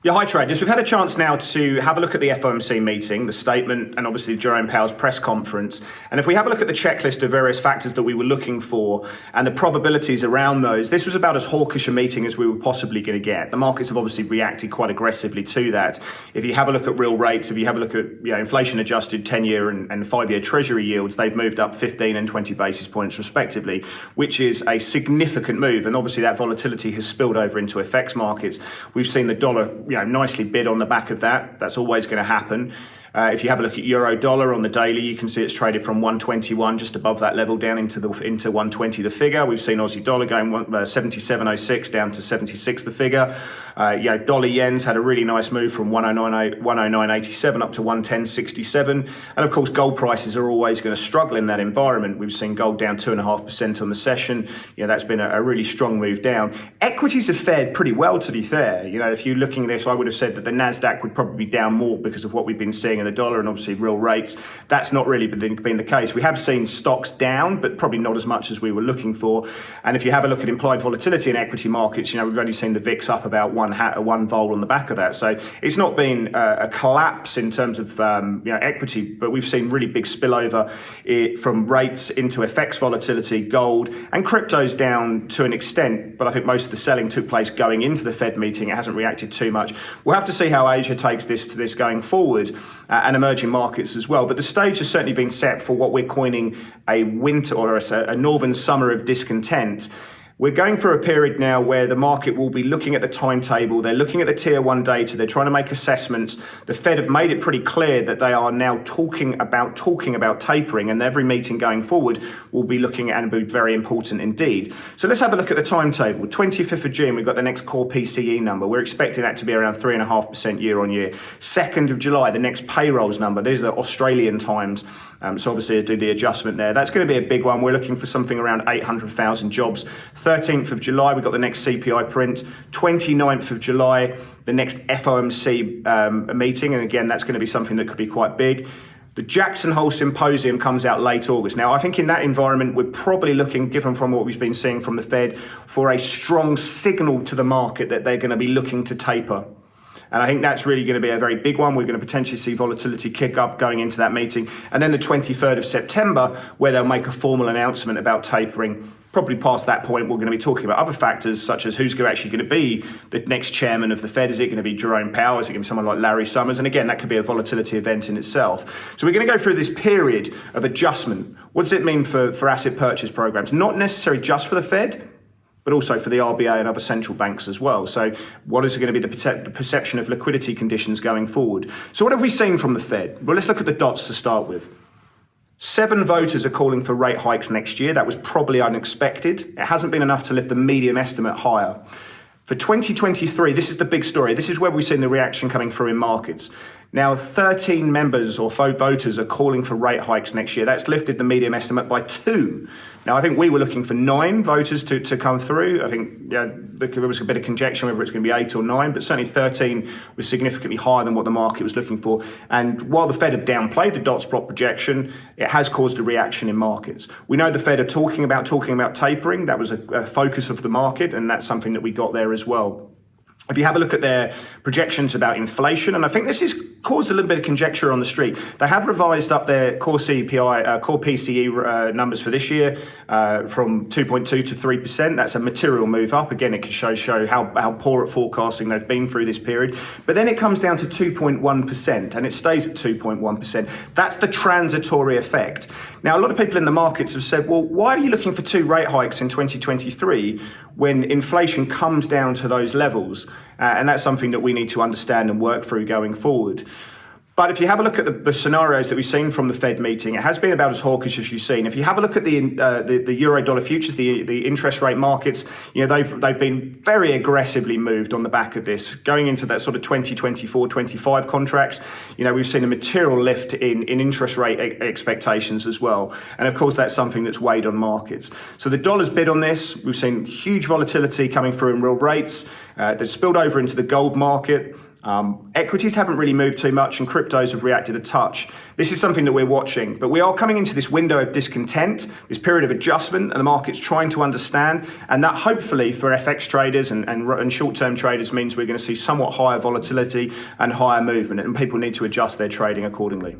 Yeah, hi traders. We've had a chance now to have a look at the FOMC meeting, the statement, and obviously Jerome Powell's press conference. And if we have a look at the checklist of various factors that we were looking for and the probabilities around those, this was about as hawkish a meeting as we were possibly going to get. The markets have obviously reacted quite aggressively to that. If you have a look at real rates, if you have a look at inflation adjusted 10-year and 5-year Treasury yields, they've moved up 15 and 20 basis points respectively, which is a significant move. And obviously that volatility has spilled over into FX markets. We've seen the dollar nicely bid on the back of that. That's always going to happen. If you have a look at euro dollar on the daily, you can see it's traded from 121 just above that level down into 120 the figure. We've seen Aussie dollar going 77.06 down to 76 the figure. Dollar yen's had a really nice move from 109.87 up to 110.67. And of course, gold prices are always going to struggle in that environment. We've seen gold down 2.5% on the session. That's been a really strong move down. Equities have fared pretty well, to be fair. If you're looking at this, I would have said that the Nasdaq would probably be down more because of what we've been seeing in the dollar and obviously real rates. That's not really been the case. We have seen stocks down, but probably not as much as we were looking for. And if you have a look at implied volatility in equity markets, we've only seen the VIX up about one vol on the back of that. So it's not been a collapse in terms of equity, but we've seen really big spillover from rates into FX volatility, gold, and crypto's down to an extent. But I think most of the selling took place going into the Fed meeting. It hasn't reacted too much. We'll have to see how Asia takes this going forward. And emerging markets as well. But the stage has certainly been set for what we're coining a winter or a northern summer of discontent. We're going through a period now where the market will be looking at the timetable. They're looking at the tier one data. They're trying to make assessments. The Fed have made it pretty clear that they are now talking about tapering, and every meeting going forward will be looking at and be very important indeed. So let's have a look at the timetable. 25th of June, we've got the next core PCE number. We're expecting that to be around 3.5% year on year. 2nd of July, the next payrolls number. These are Australian times. So obviously I do the adjustment there. That's going to be a big one. We're looking for something around 800,000 jobs. 13th of July, we've got the next CPI print. 29th of July, the next FOMC meeting. And again, that's going to be something that could be quite big. The Jackson Hole Symposium comes out late August. Now, I think in that environment, we're probably looking, given from what we've been seeing from the Fed, for a strong signal to the market that they're going to be looking to taper. And I think that's really going to be a very big one. We're going to potentially see volatility kick up going into that meeting. And then the 23rd of September, where they'll make a formal announcement about tapering. Probably past that point, we're going to be talking about other factors, such as who's actually going to be the next chairman of the Fed. Is it going to be Jerome Powell? Is it going to be someone like Larry Summers? And again, that could be a volatility event in itself. So we're going to go through this period of adjustment. What does it mean for asset purchase programs? Not necessarily just for the Fed, but also for the RBA and other central banks as well. So what is going to be the perception of liquidity conditions going forward? So what have we seen from the Fed? Well, let's look at the dots to start with. 7 voters are calling for rate hikes next year. That was probably unexpected. It hasn't been enough to lift the median estimate higher. For 2023, this is the big story. This is where we've seen the reaction coming through in markets. Now, 13 members or voters are calling for rate hikes next year. That's lifted the median estimate by 2. Now, I think we were looking for 9 voters to come through. I think there was a bit of conjecture whether it's going to be 8 or 9, but certainly 13 was significantly higher than what the market was looking for. And while the Fed have downplayed the dots plot projection, it has caused a reaction in markets. We know the Fed are talking about tapering. That was a focus of the market, and that's something that we got there as well. If you have a look at their projections about inflation, and I think this has caused a little bit of conjecture on the street, they have revised up their core PCE numbers for this year from 2.2 to 3%. That's a material move up. Again, it can show how poor at forecasting they've been through this period. But then it comes down to 2.1%, and it stays at 2.1%. That's the transitory effect. Now, a lot of people in the markets have said, well, why are you looking for 2 rate hikes in 2023 when inflation comes down to those levels? And that's something that we need to understand and work through going forward. But if you have a look at the scenarios that we've seen from the Fed meeting, it has been about as hawkish as you've seen. If you have a look at the euro dollar futures, the interest rate markets, they've been very aggressively moved on the back of this. Going into that sort of 2024, 25 contracts, we've seen a material lift in interest rate expectations as well. And of course, that's something that's weighed on markets. So the dollar's bid on this. We've seen huge volatility coming through in real rates. That's spilled over into the gold market. Equities haven't really moved too much and cryptos have reacted a touch. This is something that we're watching, but we are coming into this window of discontent, this period of adjustment, and the market's trying to understand, and that hopefully for FX traders and short-term traders means we're going to see somewhat higher volatility and higher movement, and people need to adjust their trading accordingly.